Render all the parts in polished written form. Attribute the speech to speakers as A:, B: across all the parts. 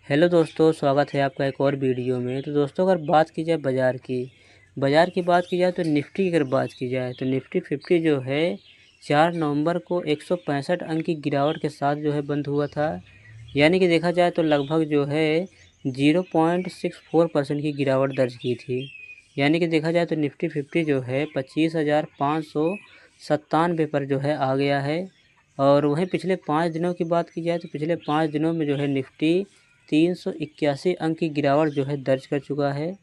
A: Hello दोस्तों, स्वागत है आपका एक और वीडियो में। तो दोस्तों, अगर बात की जाए बाज़ार की बात की जाए तो निफ्टी की अगर बात की जाए तो निफ्टी 50 जो है 4 नवंबर को 165 अंक की गिरावट के साथ जो है बंद हुआ था। यानी कि देखा जाए तो लगभग जो है 0.64% की गिरावट दर्ज की थी। यानी कि देखा जाए तो निफ्टी 50 जो है 25,597 पर जो है आ गया है। और वहीं पिछले 5 दिनों की बात की जाए तो पिछले 5 दिनों में जो है निफ्टी 381 अंक की गिरावट जो है दर्ज कर चुका है।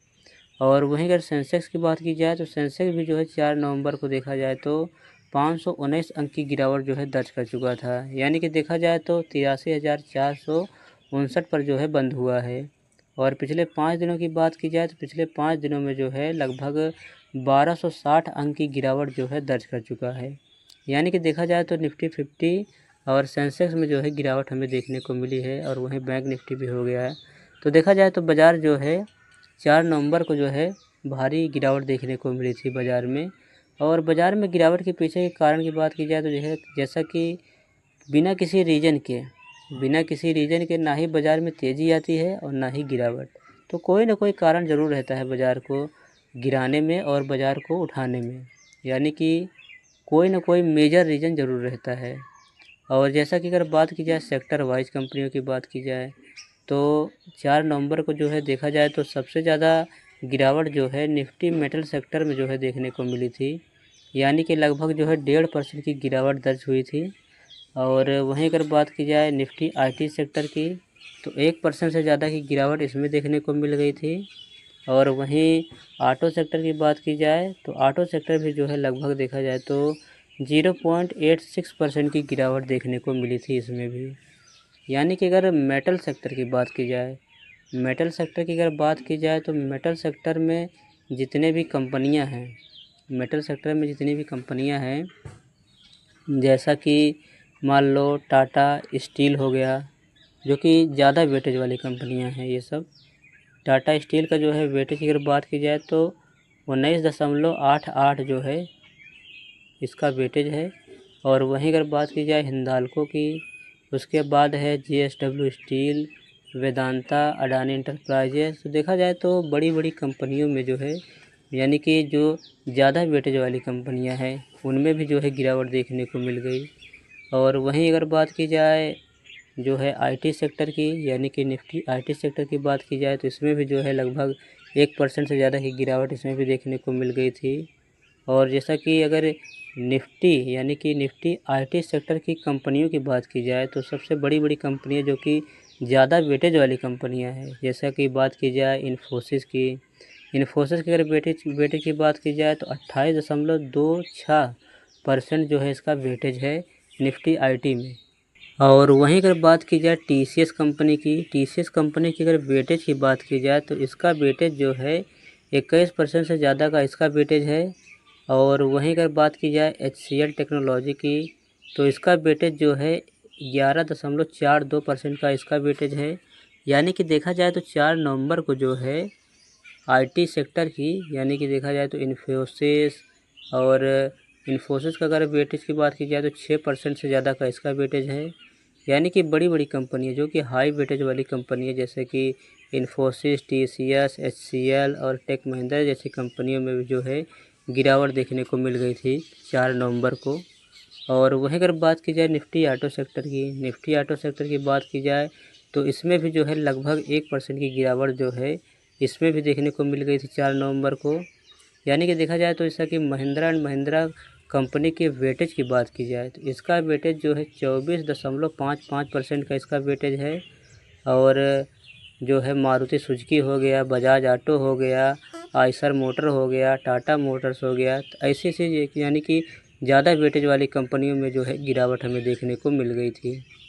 A: और वहीं अगर सेंसेक्स की बात की जाए तो सेंसेक्स भी जो है 4 नवंबर को देखा जाए तो 519 अंक की गिरावट जो है दर्ज कर चुका था। यानी कि देखा जाए तो 83,459 पर जो है बंद हुआ है। और पिछले 5 दिनों की बात की जाए तो पिछले 5 दिनों में जो है लगभग 1260 अंक की गिरावट जो है दर्ज कर चुका है। यानी कि देखा जाए तो निफ्टी 50 और सेंसेक्स में जो है गिरावट हमें देखने को मिली है। और वहीं बैंक निफ्टी भी हो गया है। तो देखा जाए तो बाज़ार जो है 4 नवंबर को जो है भारी गिरावट देखने को मिली थी बाज़ार में। और बाज़ार में गिरावट के पीछे के कारण की बात की जाए तो जैसा कि बिना किसी रीज़न के ना ही बाज़ार में तेज़ी आती है और ना ही गिरावट। तो कोई ना कोई कारण ज़रूर रहता है बाज़ार को गिराने में और बाज़ार को उठाने में। यानी कि कोई ना कोई मेजर रीज़न ज़रूर रहता है। और जैसा कि अगर बात की जाए सेक्टर वाइज कंपनियों की बात की जाए तो 4 नवंबर को जो है देखा जाए तो सबसे ज़्यादा गिरावट जो है निफ्टी मेटल सेक्टर में जो है देखने को मिली थी। यानी कि लगभग जो है 1.5% की गिरावट दर्ज हुई थी। और वहीं अगर बात की जाए निफ्टी आईटी सेक्टर की तो 1% से ज़्यादा की गिरावट इसमें देखने को मिल गई थी। और वहीं ऑटो सेक्टर की बात की जाए तो ऑटो सेक्टर भी जो है लगभग देखा जाए तो 0.86% की गिरावट देखने को मिली थी इसमें भी। यानी कि अगर मेटल सेक्टर की बात की जाए तो मेटल सेक्टर में जितने भी कंपनियां हैं जैसा कि मान लो टाटा स्टील हो गया, जो कि ज़्यादा वेटेज वाली कंपनियां हैं ये सब। टाटा स्टील का जो है वेटेज की अगर बात की जाए तो 19.88 जो है इसका वेटेज है। और वहीं अगर बात की जाए हिंदाल्को की, उसके बाद है JSW steel, Vedanta, Adani enterprises. तो देखा जाए तो बड़ी बड़ी कंपनियों में जो है यानी कि जो ज़्यादा वेटेज वाली कंपनियां हैं उनमें भी जो है गिरावट देखने को मिल गई। और वहीं अगर बात की जाए जो है आईटी सेक्टर की, यानी कि निफ्टी आईटी सेक्टर की बात की जाए तो इसमें भी जो है लगभग 1% से ज़्यादा की गिरावट इसमें भी देखने को मिल गई थी। और जैसा कि अगर निफ्टी आईटी सेक्टर की कंपनियों की बात की जाए तो सबसे बड़ी बड़ी कंपनियां जो कि ज़्यादा वेटेज वाली कंपनियां हैं, जैसा कि बात की जाए इन्फोसिस की अगर वेटेज की बात की जाए तो 28.26% जो है इसका वेटेज है निफ्टी आईटी में। और वहीं अगर बात की जाए टीसीएस कंपनी की अगर वेटेज की बात की जाए तो इसका वेटेज जो है 21% से ज़्यादा का इसका वेटेज है। और वहीं अगर बात की जाए HCL टेक्नोलॉजी की तो इसका वेटेज जो है 11.42% का इसका वेटेज है। यानी कि देखा जाए तो 4 नवंबर को जो है आईटी सेक्टर की, यानी कि देखा जाए तो इन्फोसिस का अगर वेटेज की बात की जाए तो 6% से ज़्यादा का इसका वेटेज है। यानी कि बड़ी बड़ी कंपनी है जो कि हाई वेटेज वाली कंपनी है, जैसे कि इन्फोसिस, TCS, HCL और टेक महिंद्रा जैसी कंपनियों में भी जो है गिरावट देखने को मिल गई थी 4 नवंबर को। और वहीं अगर बात की जाए निफ्टी ऑटो सेक्टर की बात की जाए तो इसमें भी जो है लगभग 1% की गिरावट जो है इसमें भी देखने को मिल गई थी 4 नवंबर को। यानी कि देखा जाए तो जैसा कि महिंद्रा एंड महिंद्रा कंपनी के वेटेज की बात की जाए तो इसका वेटेज जो है 24.55% का इसका वेटेज है। और जो है मारुति सुजुकी हो गया, बजाज ऑटो हो गया, आइशर मोटर हो गया, टाटा मोटर्स हो गया, तो ऐसी ऐसी यानी कि ज़्यादा वेटेज वाली कंपनियों में जो है गिरावट हमें देखने को मिल गई थी।